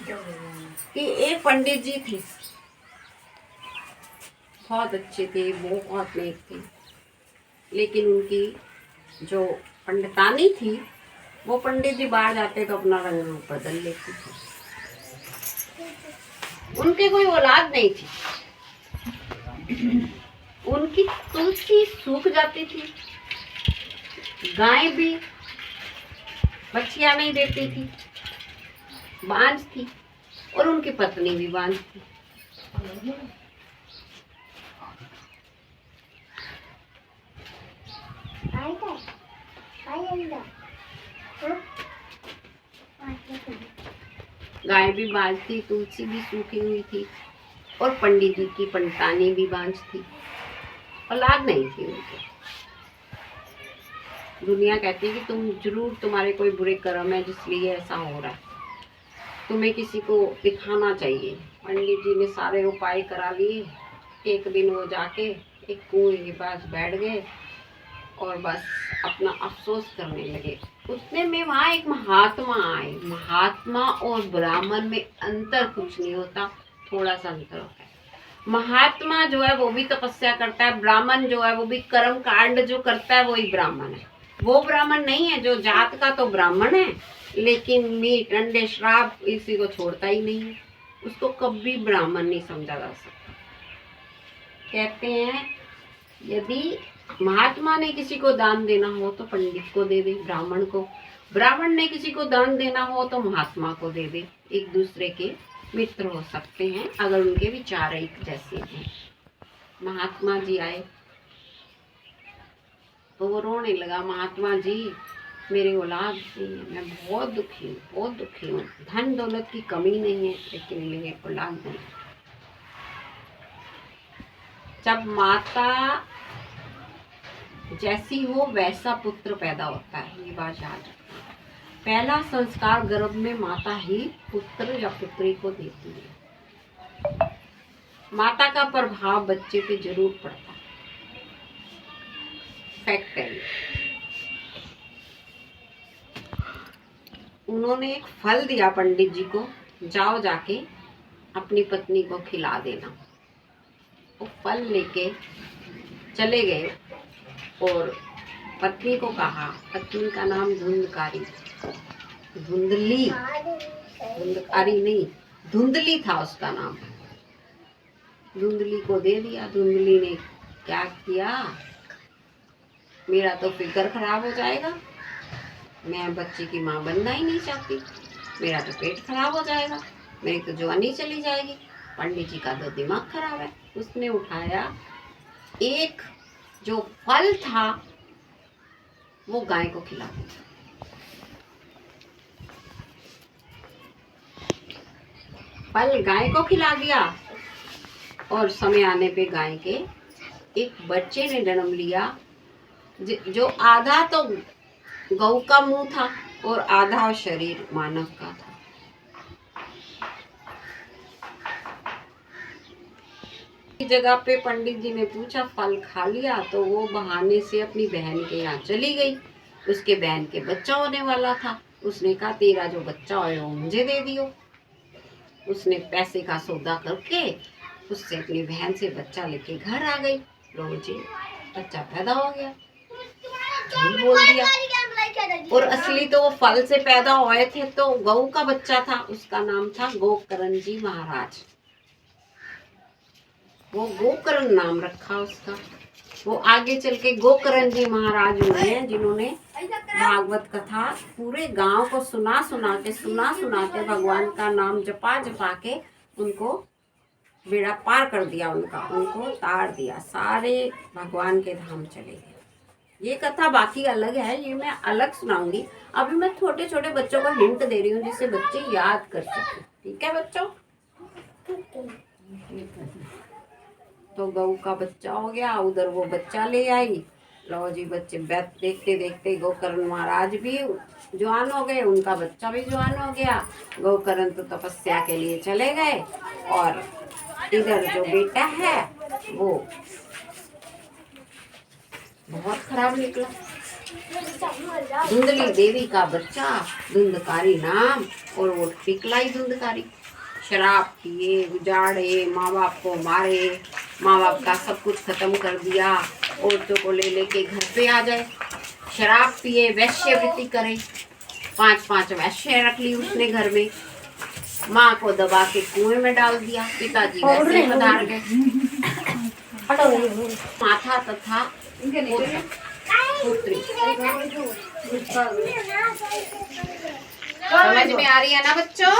कि एक पंडित जी थे, बहुत अच्छे थे, बहुत नेक थे, लेकिन उनकी जो पंडितानी थी, वो पंडित जी बाहर जाते तो अपना रंग रूप बदल लेती थी। उनके कोई औलाद नहीं थी, उनकी तुलसी सूख जाती थी, गाय भी बच्चियां नहीं देती थी, बांझ थी, और उनकी पत्नी भी बांझ थी। गाय भी बांझ थी, तुलसी भी सूखी हुई थी, और पंडित जी की पंडितानी भी बांझ थी, औलाद नहीं थी उनके। दुनिया कहती है कि तुम जरूर, तुम्हारे कोई बुरे कर्म है जिसलिए ऐसा हो रहा है, तुम्हें किसी को दिखाना चाहिए। पंडित जी ने सारे उपाय करा लिए। एक दिन वो जाके एक कुएं के पास बैठ गए और बस अपना अफसोस करने लगे। उतने में वहां एक महात्मा आए। महात्मा और ब्राह्मण में अंतर कुछ नहीं होता, थोड़ा सा अंतर होता है। महात्मा जो है वो भी तपस्या करता है, ब्राह्मण जो है वो भी कर्म कांड जो करता है, वही ब्राह्मण है। वो ब्राह्मण नहीं है जो जात का तो ब्राह्मण है, लेकिन मीट अंडे श्राप इसी को छोड़ता ही नहीं है, उसको कभी ब्राह्मण नहीं समझा जा सकता। कहते हैं यदि महात्मा ने किसी को दान देना हो तो पंडित को दे दे, ब्राह्मण को। ब्राह्मण ने किसी को दान देना हो तो महात्मा को दे दे। एक दूसरे के मित्र हो सकते हैं अगर उनके विचार एक जैसे हैं। महात्मा जी आए तो वो रोने लगा। महात्मा जी, मेरी औलाद नहीं है, मैं बहुत दुखी हूँ, बहुत दुखी हूँ। धन दौलत की कमी नहीं है, लेकिन मेरी औलाद नहीं। जब माता जैसी हो वैसा पुत्र पैदा होता है, ये बात याद रखना। पहला संस्कार गर्भ में माता ही पुत्र या पुत्री को देती है। माता का प्रभाव बच्चे पे जरूर पड़ता है, फैक्ट है। उन्होंने एक फल दिया पंडित जी को, जाओ जाके अपनी पत्नी को खिला देना। वो फल लेके चले गए और पत्नी को कहा, पत्नी का नाम धुंधकारी, धुंधली, धुंधकारी नहीं, धुंधली था उसका नाम। धुंधली को दे दिया। धुंधली ने क्या किया, मेरा तो फिगर खराब हो जाएगा, मैं बच्चे की माँ बनना ही नहीं चाहती, मेरा तो पेट खराब हो जाएगा, मेरी तो जवानी चली जाएगी। पंडित जी का तो दिमाग खराब है। उसने उठाया एक जो फल था वो गाय को खिला दिया। फल गाय को खिला दिया और समय आने पे गाय के एक बच्चे ने जन्म लिया, जो आधा तो गौ का मुंह था और आधा शरीर मानव का था। इस जगह पे पंडित जी ने पूछा, फल खा लिया? तो वो बहाने से अपनी बहन के यहाँ चली गई। उसके बहन के बच्चा होने वाला था। उसने कहा, तेरा जो बच्चा है वो मुझे दे दियो। उसने पैसे का सौदा करके उससे अपनी बहन से बच्चा लेके घर आ गई। लो जी, बच्चा पैदा हो गया। झूठ बोल दिया। और असली तो वो फल से पैदा हुए थे, तो गौ का बच्चा था, उसका नाम था गोकर्ण जी महाराज। वो गोकर्ण नाम रखा उसका। वो आगे चल के गोकर्ण जी महाराज हुए हैं, जिन्होंने भागवत कथा पूरे गांव को सुना सुना के भगवान का नाम जपा जपा के उनको बेड़ा पार कर दिया, उनको तार दिया, सारे भगवान के धाम चले गए। ये कथा बाकी अलग है, ये मैं अलग सुनाऊंगी। अभी मैं छोटे छोटे बच्चों को हिंट दे रही हूँ जिससे बच्चे याद कर सके। ठीक है बच्चों? तो गऊ का बच्चा हो गया, उधर वो बच्चा ले आई। लो जी, बच्चे देखते देखते गोकर्ण महाराज भी जवान हो गए, उनका बच्चा भी जवान हो गया। गोकर्ण तो तपस्या के लिए चले गए और इधर जो बेटा है वो बहुत खराब निकला। धुंधली देवी का बच्चा, धुंधकारी नाम और वो पिघलाई धुंधकारी। शराब पिए, उजाड़े, माँ बाप को मारे, माँ बाप का सब कुछ खत्म कर दिया, औरतों को ले लेके घर पे आ जाए। शराब पिए, वैश्यवृत्ति करे, 5-5 वैश्य रख ली उसने घर में। माँ को दबा के कुएं में डाल दिया, पिताजी वैसे पधार गए। माथा तथा पुत्री। समझ में आ रही है ना बच्चों?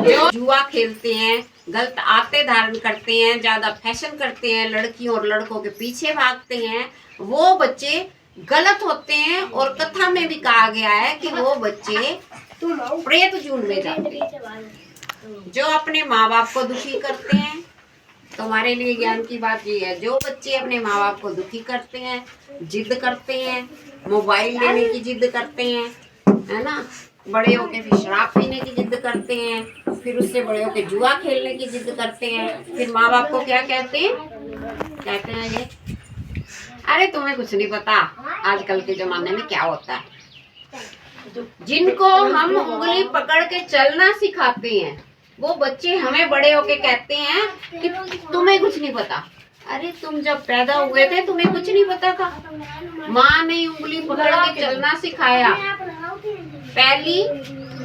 जो जुआ खेलते हैं, गलत आदतें धारण करते हैं, ज्यादा फैशन करते हैं, लड़कियों और लड़कों के पीछे भागते हैं, वो बच्चे गलत होते हैं। और कथा में भी कहा गया है कि वो बच्चे प्रेत जून में जाते हैं। जो अपने माँ बाप को दुखी करते हैं, तुम्हारे लिए ज्ञान की बात ये है, जो बच्चे अपने माँ बाप को दुखी करते हैं, जिद करते हैं, मोबाइल लेने की जिद करते हैं, है ना, बड़े होके फिर शराब पीने की जिद करते हैं, फिर उससे बड़े होके जुआ खेलने की जिद करते हैं, फिर माँ बाप को क्या कहते हैं? कहते हैं ये, अरे तुम्हें कुछ नहीं पता आजकल के जमाने में क्या होता है। जिनको हम उंगली पकड़ के चलना सिखाते हैं, वो बच्चे हमें बड़े होके कहते हैं कि तुम्हें कुछ नहीं पता। अरे तुम जब पैदा हुए थे तुम्हें कुछ नहीं पता था। माँ ने उंगली पकड़ के चलना सिखाया। पहली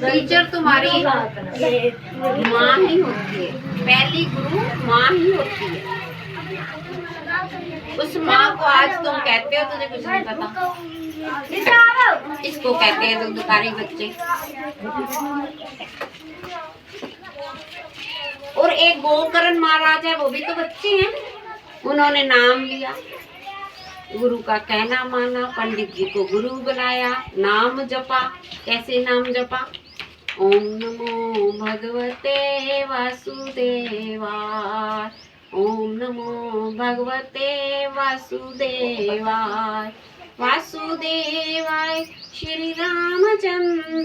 टीचर तुम्हारी माँ ही होती है, पहली गुरु माँ ही होती है। उस माँ को आज तुम कहते हो तुझे कुछ नहीं पता। इसको कहते हैं धुंधकारी बच्चे। और एक गोकर्ण महाराज है, वो भी तो बच्चे हैं। उन्होंने नाम लिया, गुरु का कहना माना, पंडित जी को गुरु बनाया, नाम जपा। कैसे नाम जपा? ओम नमो भगवते वासुदेवाय, ओम नमो भगवते वासुदेवाय, वासुदेवाय श्री रामचंद्राय,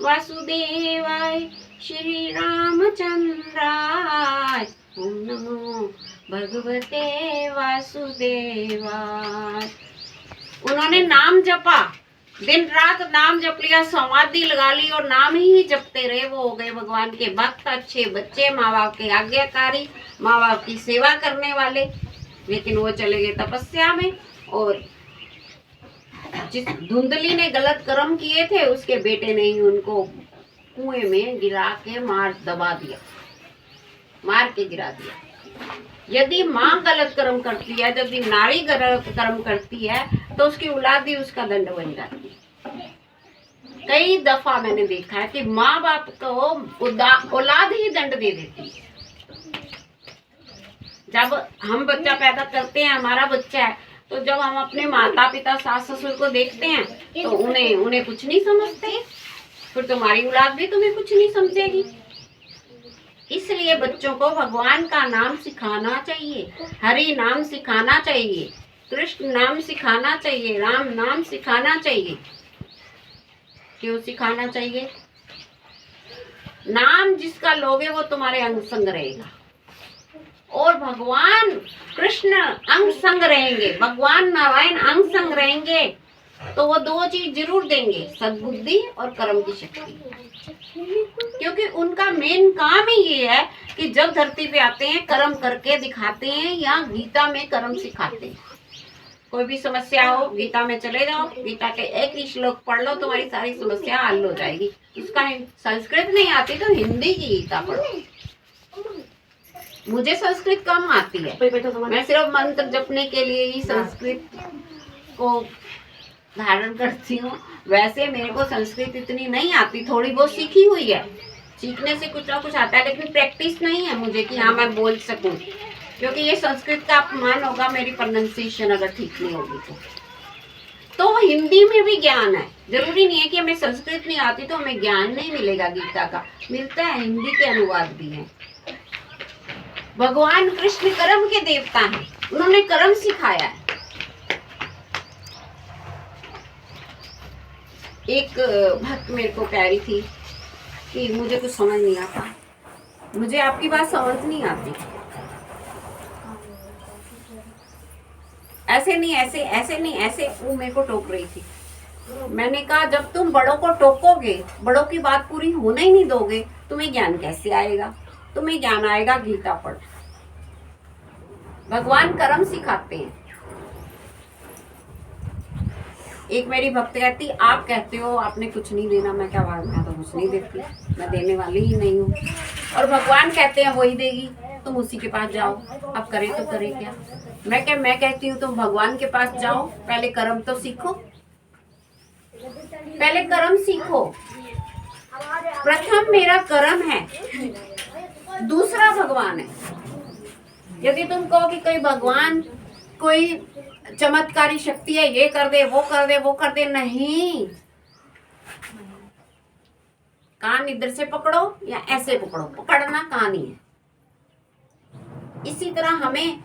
वासुदेवाय श्री रामचंद्राय, ओम नमो भगवते वासुदेवाय। उन्होंने नाम जपा, दिन रात नाम जप लिया, समाधि लगा ली और नाम ही जपते रहे। वो हो गए भगवान के भक्त, अच्छे बच्चे, माँ बाप के आज्ञाकारी, माँ बाप की सेवा करने वाले। लेकिन वो चले गए तपस्या में, और जिस धुंधली ने गलत कर्म किए थे उसके बेटे ने ही उनको कुएं में गिरा के दबा दिया, मार के गिरा दिया। यदि माँ गलत कर्म करती है, यदि नारी गलत कर्म करती है, तो उसकी औलाद ही उसका दंड बन जाती है। कई दफा मैंने देखा है कि माँ बाप को औलाद ही दंड दे देती है। जब हम बच्चा पैदा करते हैं, हमारा बच्चा है, तो जब हम अपने माता पिता सास ससुर को देखते हैं तो उन्हें कुछ नहीं समझते, फिर तुम्हारी औलाद भी तुम्हें कुछ नहीं समझेगी। इसलिए बच्चों को भगवान का नाम सिखाना चाहिए, हरि नाम सिखाना चाहिए, कृष्ण नाम सिखाना चाहिए, राम नाम सिखाना चाहिए। क्यों सिखाना चाहिए? नाम जिसका लोगे वो तुम्हारे अंग संग रहेगा, और भगवान कृष्ण अंग संग रहेंगे, भगवान नारायण अंग संग रहेंगे, तो वो दो चीज जरूर देंगे, सद्बुद्धि और कर्म की शक्ति। क्योंकि उनका मेन काम ही ये है कि जब धरती पे आते हैं कर्म करके दिखाते हैं, या गीता में कर्म सिखाते हैं। कोई भी समस्या हो गीता में चले जाओ, गीता के एक ही श्लोक पढ़ लो, तुम्हारी सारी समस्या हल हो जाएगी। उसका संस्कृत नहीं आती तो हिंदी की गीता पढ़ो। मुझे संस्कृत कम आती है, मैं सिर्फ मंत्र जपने के लिए ही संस्कृत को धारण करती हूँ। वैसे मेरे को संस्कृत इतनी नहीं आती, थोड़ी बहुत सीखी हुई है, सीखने से कुछ ना कुछ आता है, लेकिन प्रैक्टिस नहीं है मुझे कि हाँ मैं बोल सकूं। क्योंकि ये संस्कृत का अपमान होगा मेरी प्रोनाउंसिएशन अगर ठीक नहीं होगी तो हिंदी में भी ज्ञान है। जरूरी नहीं है कि हमें संस्कृत नहीं आती तो हमें ज्ञान नहीं मिलेगा गीता का, मिलता है, हिंदी के अनुवाद भी है। भगवान कृष्ण कर्म के देवता हैं, उन्होंने कर्म सिखाया है। एक भक्त मेरे को कह रही थी कि मुझे कुछ समझ नहीं आता, मुझे आपकी बात समझ नहीं आती। ऐसे नहीं, ऐसे ऐसे नहीं, ऐसे। वो मेरे को टोक रही थी। मैंने कहा जब तुम बड़ों को टोकोगे, बड़ों की बात पूरी होने ही नहीं दोगे, तुम्हें ज्ञान कैसे आएगा? तुम्हें ज्ञान आएगा गीता पढ़। भगवान कर्म सिखाते हैं। एक मेरी भक्त कहती, आप कहते हो आपने कुछ नहीं देना। मैं क्या बात, मैं तो कुछ नहीं देती, मैं देने वाली ही नहीं हूँ। और भगवान कहते हैं वही देगी, तुम उसी के पास जाओ। अब करे तो करे क्या? मैं कहती हूँ तुम भगवान के पास जाओ, पहले कर्म तो सीखो, पहले कर्म सीखो। प्रथम मेरा कर्म है, दूसरा भगवान है। यदि तुम कहो कि कोई भगवान कोई चमत्कारी शक्ति है, ये कर दे, वो कर दे, वो कर दे, नहीं। कान इधर से पकड़ो या ऐसे पकड़ो, पकड़ना कान ही है। इसी तरह हमें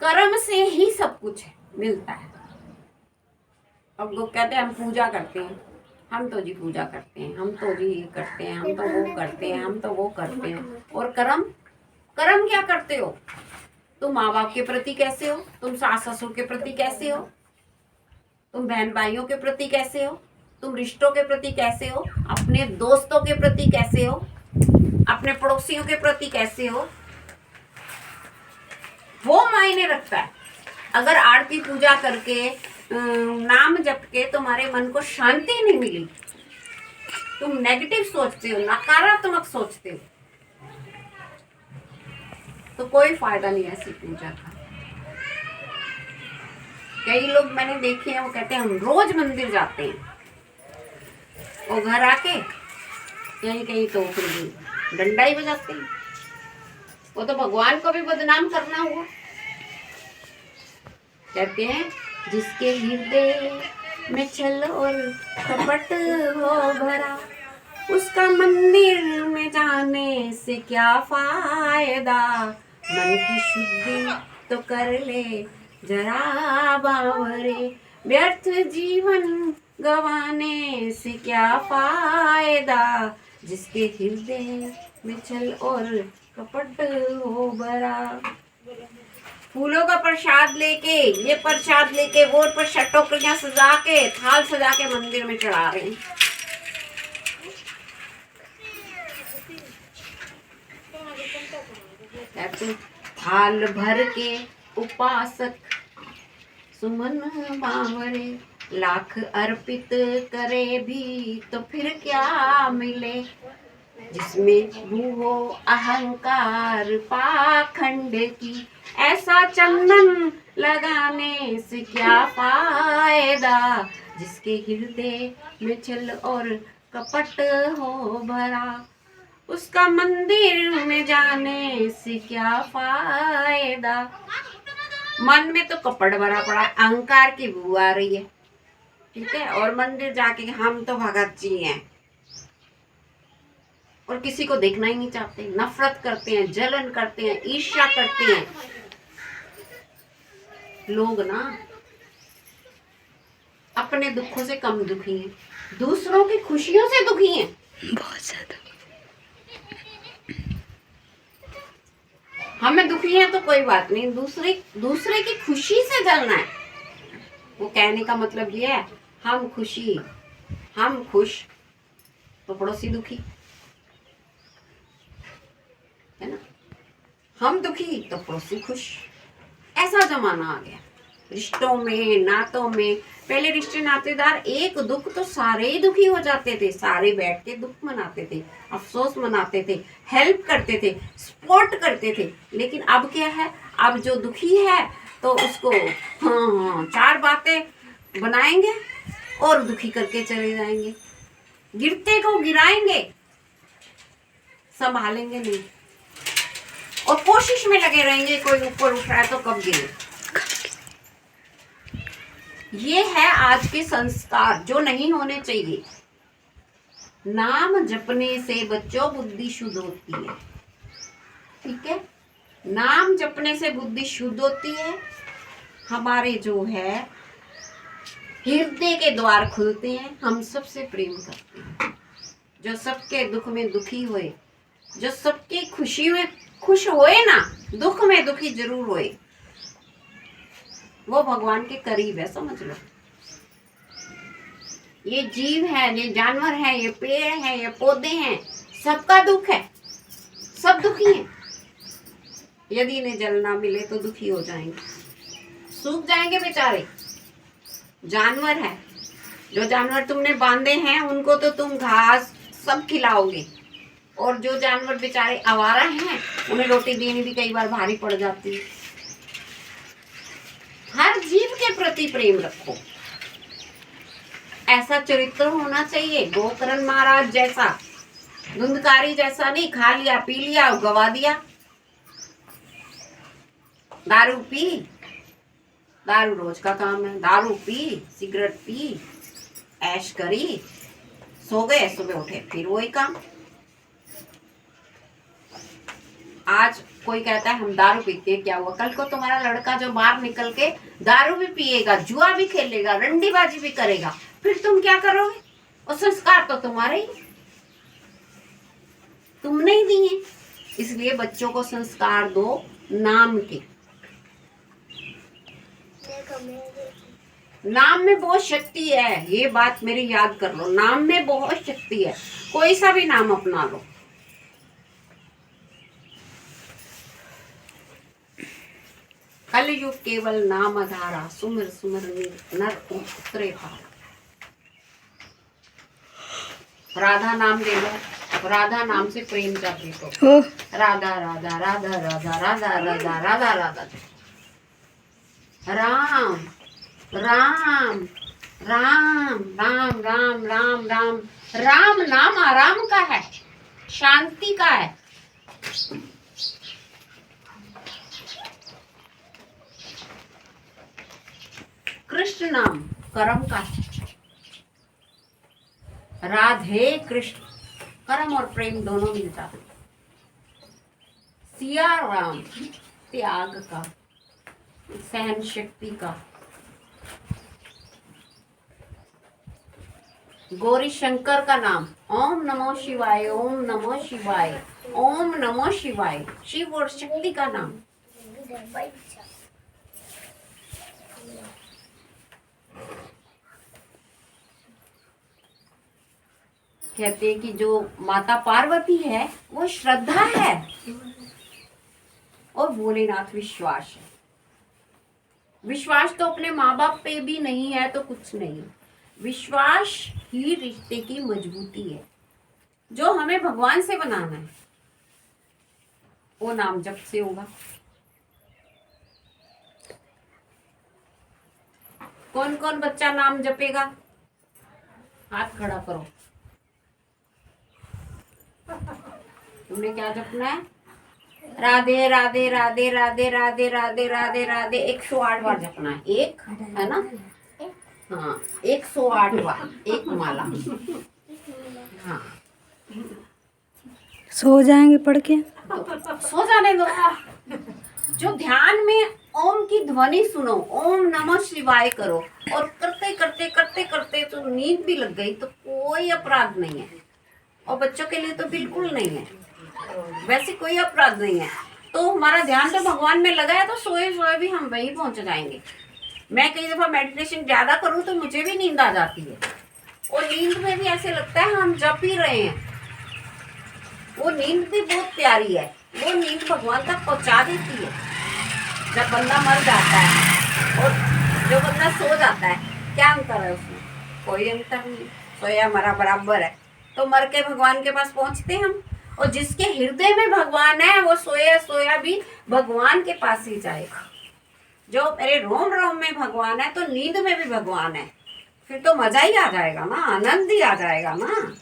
कर्म से ही सब कुछ मिलता है। अब लोग कहते हैं हम पूजा करते हैं, हम तो जी पूजा करते हैं, हम तो जी करते हैं, हम तो वो करते हैं, हम तो वो करते हैं। और कर्म, कर्म क्या करते हो? तुम माँ बाप के प्रति कैसे हो? तुम सास ससुर के प्रति कैसे हो? तुम बहन भाइयों के प्रति कैसे हो? तुम रिश्तों के प्रति कैसे हो? अपने दोस्तों के प्रति कैसे हो? अपने पड़ोसियों के प्रति कैसे हो? वो मायने रखता है। अगर आरती पूजा करके नाम जप के तुम्हारे मन को शांति नहीं मिली, तुम नेगेटिव सोचते हो, नकारात्मक सोचते हो, तो कोई फायदा नहीं है ऐसी पूजा का। कई लोग मैंने देखे हैं, वो कहते हैं हम रोज मंदिर जाते हैं, और घर आके कहीं कहीं तो फिर डंडा ही बजाते हैं। वो तो भगवान को भी बदनाम करना हुआ। कहते हैं जिसके हृदय में छल और कपट हो भरा, उसका मंदिर में जाने से क्या फायदा। मन की शुद्धि तो कर ले जरा बावरे, व्यर्थ जीवन गवाने से क्या फायदा। जिसके हृदय में छल और कपट हो भरा। फूलों का प्रसाद लेके, ये प्रसाद लेके, वो प्रसाद टोकरियां सजा के, थाल सजा के मंदिर में चढ़ा रहे हैं। थाल भर के उपासक सुमन बावरे, लाख अर्पित करे भी तो फिर क्या मिले। जिसमें भूहो अहंकार पाखंड की, ऐसा चंदन लगाने से क्या फायदा। जिसके हृदय में छल और कपट हो भरा, उसका मंदिर में जाने से क्या फायदा। मन में तो कपट भरा पड़ा, अहंकार की बू आ रही है, ठीक है, और मंदिर जाके हम तो भगत जी हैं, और किसी को देखना ही नहीं चाहते, नफरत करते हैं, जलन करते हैं, ईर्ष्या करते हैं। लोग ना अपने दुखों से कम दुखी हैं, दूसरों की खुशियों से दुखी हैं बहुत ज्यादा। हमें दुखी है तो कोई बात नहीं, दूसरे की खुशी से जलना है। वो कहने का मतलब ये है, हम खुश तो पड़ोसी दुखी है ना, हम दुखी तो पड़ोसी खुश। ऐसा जमाना आ गया रिश्तों में, नातों में। पहले रिश्ते नातेदार एक दुख तो सारे ही दुखी हो जाते थे, सारे बैठ के दुख मनाते थे, अफसोस मनाते थे, हेल्प करते थे, सपोर्ट करते थे। लेकिन अब क्या है, अब जो दुखी है तो उसको चार बातें बनाएंगे और दुखी करके चले जाएंगे, गिरते को गिराएंगे, संभालेंगे नहीं, और कोशिश में लगे रहेंगे कोई ऊपर उठ रहा है तो कब गिरे। ये है आज के संस्कार जो नहीं होने चाहिए। नाम जपने से बच्चों बुद्धि शुद्ध होती है, ठीक है, नाम जपने से बुद्धि शुद्ध होती है। हमारे जो है हृदय के द्वार खुलते हैं, हम सबसे प्रेम करते हैं। जो सबके दुख में दुखी होए, जो सबकी खुशी में खुश होए ना, दुख में दुखी जरूर होए। वो भगवान के करीब है, समझ लो। ये जीव है, ये जानवर है, ये पेड़ है, ये पौधे हैं, सबका दुख है, सब दुखी हैं। यदि इन्हें जल ना मिले तो दुखी हो जाएंगे, सूख जाएंगे बेचारे। जानवर है, जो जानवर तुमने बांधे हैं उनको तो तुम घास सब खिलाओगे, और जो जानवर बेचारे आवारा हैं उन्हें रोटी देनी भी कई बार भारी पड़ जाती है। हर जीव के प्रति प्रेम रखो, ऐसा चरित्र होना चाहिए। गोकर्ण महाराज जैसा, धुंधकारी जैसा नहीं, खा लिया पी लिया गवा दिया। दारू पी, दारू रोज का काम है, दारू पी, सिगरेट पी, ऐश करी, सो गए, सुबह उठे फिर वही काम। आज कोई कहता है हम दारू पीते हैं, क्या हुआ? कल को तुम्हारा लड़का जो बाहर निकल के दारू भी पिएगा, जुआ भी खेलेगा, रंडीबाजी भी करेगा, फिर तुम क्या करोगे? और संस्कार तो तुम्हारे ही, तुमने ही दिए। इसलिए बच्चों को संस्कार दो नाम के। नाम में बहुत शक्ति है, ये बात मेरी याद कर लो। नाम में बहुत शक्ति है, कोई सा भी नाम अपना लो। कलयुग केवल नाम आधारा, सुमिर सुमिर नर उतरे पार। राधा नाम ले लो, राधा नाम से प्रेम जागृत हो। राधा राधा राधा राधा राधा राधा राधा राधा। राम राम राम राम राम राम राम। राम नाम आराम का है, शांति का है। कृष्ण नाम कर्म का है। राधे कृष्ण, कर्म और प्रेम दोनों मिलता है। सिया राम, त्याग का, सहन शक्ति का। गौरी शंकर का नाम ओम नमो शिवाय, ओम नमो शिवाय, ओम नमो शिवाय। शिव और शक्ति का नाम। कहते हैं कि जो माता पार्वती है वो श्रद्धा है और भोलेनाथ विश्वास है। विश्वास तो अपने माँ बाप पे भी नहीं है तो कुछ नहीं। विश्वास ही रिश्ते की मजबूती है। जो हमें भगवान से बनाना है वो नाम जप से होगा। कौन कौन बच्चा नाम जपेगा? हाथ खड़ा करो। तुमने क्या जपना है? राधे राधे राधे राधे राधे राधे राधे राधे 108 बार जपना है। एक है ना? हाँ, 108 बार, एक माला। हाँ, सो जाएंगे पढ़ के? तो सो जाने दो। जो ध्यान में ओम की ध्वनि सुनो, ओम नमः शिवाय करो, और करते करते करते करते तो नींद भी लग गई तो कोई अपराध नहीं है। और बच्चों के लिए तो बिल्कुल नहीं है, वैसे कोई अपराध नहीं है। तो हमारा ध्यान तो भगवान में लगा है तो सोए सोए भी हम वहीं पहुंच जाएंगे। मैं कई दफा मेडिटेशन ज्यादा करूं तो मुझे भी नींद आ जाती है, और नींद में भी ऐसे लगता है हम जप ही रहे हैं। वो नींद भी बहुत प्यारी है, वो नींद भगवान तक पहुंचा देती है। जब बंदा मर जाता है और जो बंदा सो जाता है, क्या अंतर है उसमें? कोई अंतर नहीं, सोया मरा बराबर है। तो मर के भगवान के पास पहुंचते हैं हम, और जिसके हृदय में भगवान है वो सोया सोया भी भगवान के पास ही जाएगा। जो मेरे रोम रोम में भगवान है तो नींद में भी भगवान है, फिर तो मजा ही आ जाएगा ना, आनंद ही आ जाएगा ना।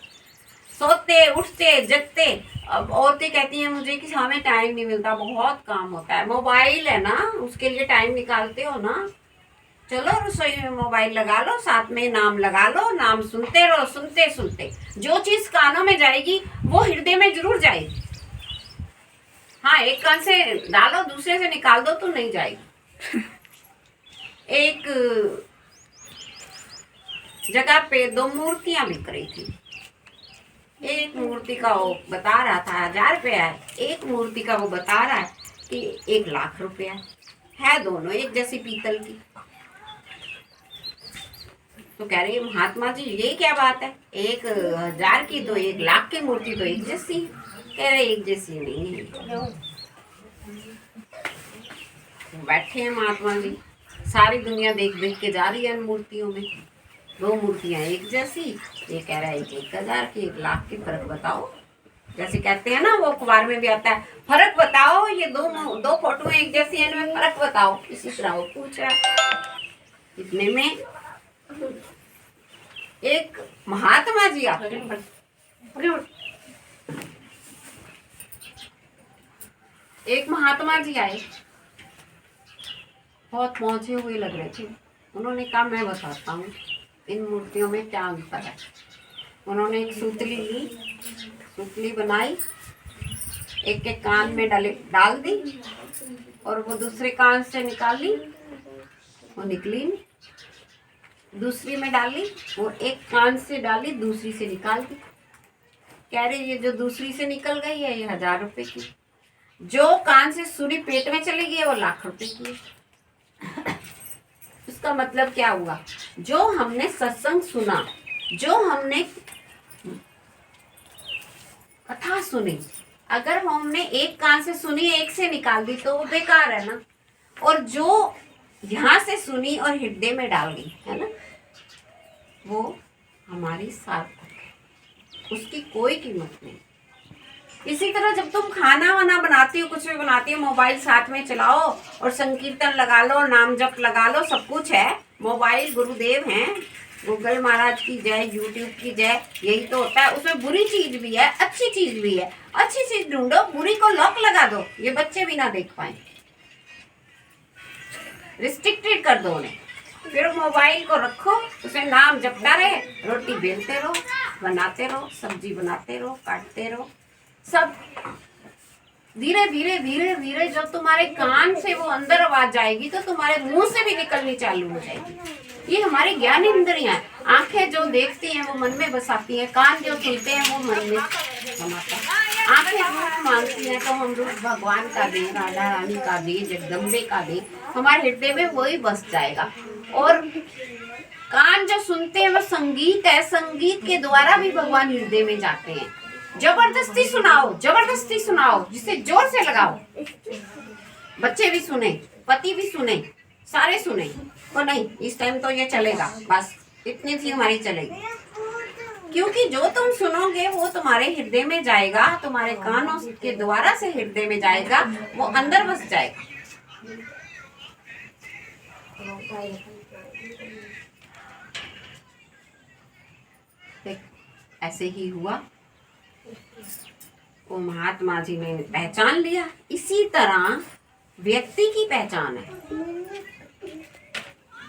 सोते उठते जगते। अब औरतें कहती हैं मुझे कि हमें टाइम नहीं मिलता, बहुत काम होता है। मोबाइल है ना, उसके लिए टाइम निकालते हो ना। चलो रसोई में मोबाइल लगा लो, साथ में नाम लगा लो, नाम सुनते रहो, सुनते सुनते जो चीज कानों में जाएगी वो हृदय में जरूर जाएगी। हाँ, एक कान से डालो दूसरे से निकाल दो तो नहीं जाएगी। एक जगह पे 2 मूर्तियां बिक रही थी। एक मूर्ति का वो बता रहा था 1000 रुपया है, एक मूर्ति का वो बता रहा है कि 1 लाख रुपया है। दोनों एक जैसी पीतल की। तो कह रही है महात्मा जी ये क्या बात है, 1,000 की तो 1,00,000 की मूर्ति तो एक जैसी। कह रहे एक जैसी नहीं है। बैठे हैं महात्मा जी, सारी दुनिया देख देख के जा रही है इन मूर्तियों में। 2 मूर्तियां एक जैसी, ये कह रहा है 1,000 की 1,00,000 की, फर्क बताओ। जैसे कहते हैं ना, वो अखबार में भी आता है, फर्क बताओ, ये दो फोटो एक जैसी है, इनमें फर्क बताओ। इसी तरह वो पूछ रहा है। इतने में एक महात्मा जी आते हैं। एक महात्मा जी आए, बहुत पहुंचे हुए लग रहे थे। उन्होंने कहा मैं बताता हूँ इन मूर्तियों में क्या अंतर है। उन्होंने एक सूतली ली, सूतली बनाई, एक एक कान में डाल दी, और वो दूसरे कान से निकाली, वो निकली नहीं। दूसरी में डाली, वो एक कान से डाली, दूसरी से निकाल दी। कह रहे ये जो दूसरी से निकल गई है ये 1,000 रुपए की, जो कान से सुरी पेट में चली गई है वो 1,00,000 रुपए की है। इसका मतलब क्या हुआ, जो हमने सत्संग सुना, जो हमने कथा सुनी, अगर हमने एक कान से सुनी एक से निकाल दी तो वो बेकार है ना। और जो यहाँ से सुनी और हृदय में डाल दी है ना, वो हमारी सार्थक है, उसकी कोई कीमत नहीं। इसी तरह जब तुम खाना वाना बनाती हो, कुछ भी बनाती हो, मोबाइल साथ में चलाओ और संकीर्तन लगा लो, नाम जप लगा लो, सब कुछ है। मोबाइल गुरुदेव हैं, गूगल महाराज की जय, यूट्यूब की जय, यही तो होता है। उसमें बुरी चीज भी है, अच्छी चीज भी है। अच्छी चीज ढूंढो, बुरी को लॉक लगा दो, ये बच्चे भी ना देख पाए, रिस्ट्रिक्टेड कर दो उन्हें। फिर मोबाइल को रखो, उसे नाम जपता रहे, रोटी बेलते रहो, बनाते रहो, सब्जी बनाते रहो, काटते रहो, सब धीरे धीरे धीरे धीरे जब तुम्हारे कान से वो अंदर आवाज जाएगी तो तुम्हारे मुंह से भी निकलनी चालू हो जाएगी। ये हमारी ज्ञान इंद्रियां हैं। आंखें जो देखती हैं वो मन में बसाती हैं, कान जो सुनते हैं वो मन में समाता है। आंखें रूप मांगती हैं तो हम रूप भगवान का दें, राधा रानी का दें, जगदम्बे का दें, हमारे हृदय में वही बस जाएगा। और कान जो सुनते हैं वो संगीत है, संगीत के द्वारा भी भगवान हृदय में जाते हैं। जबरदस्ती सुनाओ, जबरदस्ती सुनाओ, जिसे जोर से लगाओ, बच्चे भी सुने, पति भी सुने, सारे सुने, तो नहीं इस टाइम तो ये चलेगा, बस इतनी सी हमारी चलेगी। क्योंकि जो तुम सुनोगे वो तुम्हारे हृदय में जाएगा, तुम्हारे कानों के द्वारा से हृदय में जाएगा, वो अंदर बस जाएगा। ऐसे ही हुआ, वो महात्मा जी ने पहचान लिया। इसी तरह व्यक्ति की पहचान है।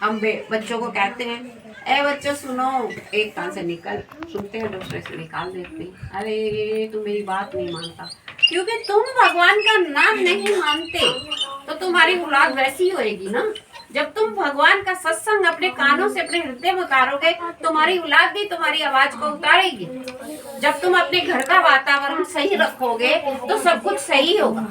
हम बच्चों को कहते हैं, ए बच्चों सुनो, एक कान से निकल सुनते हैं, दूसरे से निकाल देते हैं। अरे तू मेरी बात नहीं मानता, क्योंकि तुम भगवान का नाम नहीं मानते तो तुम्हारी औलाद वैसी होएगी ना। जब तुम भगवान का सत्संग अपने कानों से अपने हृदय में उतारोगे, तुम्हारी औलाद भी तुम्हारी आवाज को उतारेगी। जब तुम अपने घर का वातावरण सही रखोगे तो सब कुछ सही होगा।